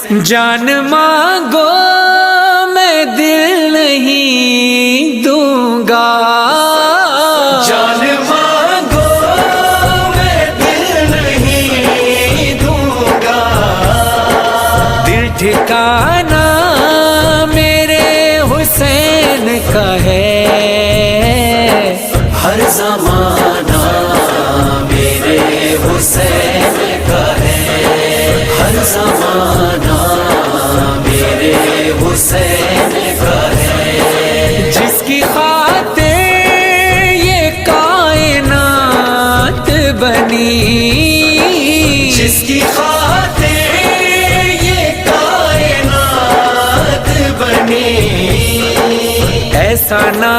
जान मांगो मैं दिल नहीं दूंगा, जान मांगो मैं दिल नहीं दूंगा। दिल ठिकाना मेरे हुसैन का है, हर ज़माना मेरे हुसैन का है, हर ज़माना मेरे हुसैन का है। जिसकी खातिर ये कायनात बनी, जिसकी खातिर ये कायनात बनी, ऐसा ना